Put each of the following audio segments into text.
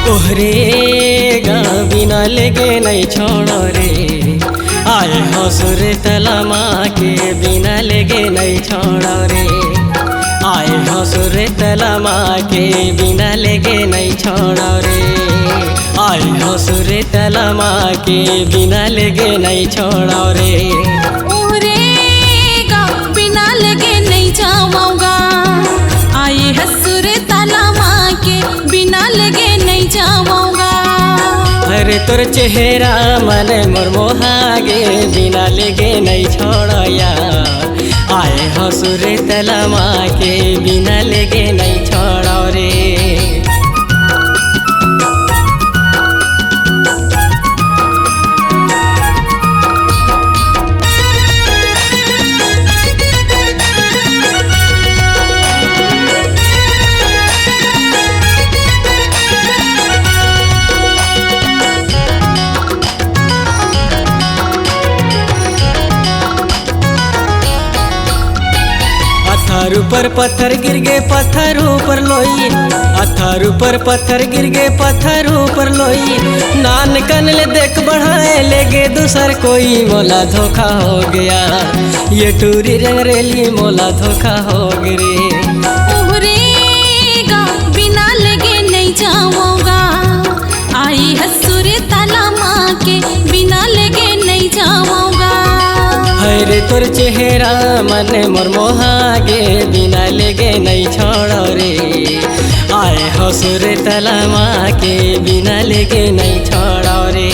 ओहरे बिना लेगे नहीं छोड़ो रे, आए हसुर तलमा के बिना लेगे नहीं छोड़ो रे, आए हसुर तलमा के बिना लेगे नहीं छोड़ो रे, आए हसुर तलमा के बिना लेगे नहीं छोड़ो रे। ओहरेगा बिना लगे नहीं जाऊंगा, आए हसुर तलमा के बिना लगे नहीं जाऊंगा। अरे तोर चेहरा मन मोर मोहागे बिना लेगे नहीं छोड़या, आए हसुर तलमा के बिना लेगे नहीं छोड़ो रे। पत्थर ऊपर पत्थर गिर गए पत्थर ऊपर लोई, पत्थर ऊपर पत्थर गिर गए पत्थर ऊपर लोई, नान कन ले देख बढ़ाए लेगे दूसर कोई, मोला धोखा हो गया ये टूरी रंगरेली मोला धोखा हो गए। ओहरेगा बिना लगे नहीं जाऊंगा, आई हसुर तलमा के बिना लगे नहीं जाऊंगा। हरे तोर चेहरा मन मोर मोहागे बिना लेगे नहीं छोड़ो रे, आए हसुर तलमा के बिना लेगे नहीं छोड़ो रे।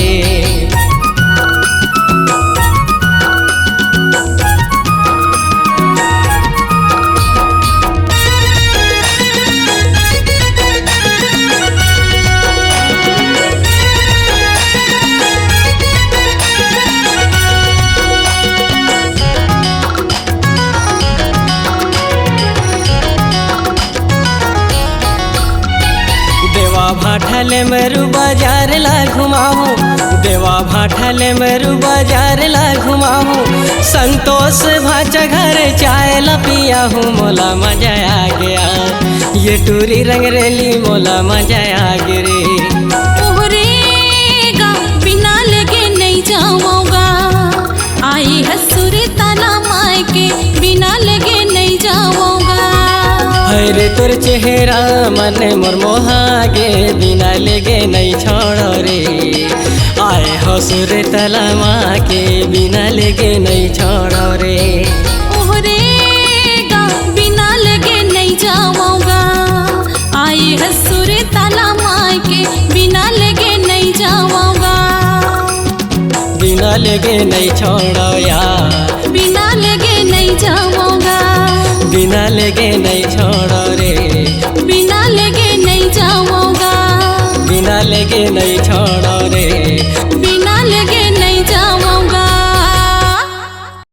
देवा भाठले मेरू बाजार ला घुमाऊं, देवा भाठले मेरू बाजार ला घुमाऊं, संतोष भाचा घर चाय ला पिया हूँ मोला मजा आ गया ये टूरी रंगरेली मोला मजा आ गिरे। ओहरेगा बिना लगे नहीं जाऊंगा, आई हसुर तलमा के बिना लगे नहीं जाऊंगा। हरे तोर चेहरा मन मोर मोहागे बिना लेगे नहीं छोड़ो रे, आए हसुर तलमा के बिना लेगे नहीं छोड़ो रे। ओहरेगा बिना लगे नहीं जाऊंगा, आई हसुर तलमा के बिना लगे नहीं जाऊंगा। बिना लेगे नहीं छोड़ो यार, बिना लगे नहीं जाऊंगा, बिना लेगे नहीं छोड़ो रे, बिना लगे नहीं जाऊंगा, बिना लेगे नहीं छोड़ो रे।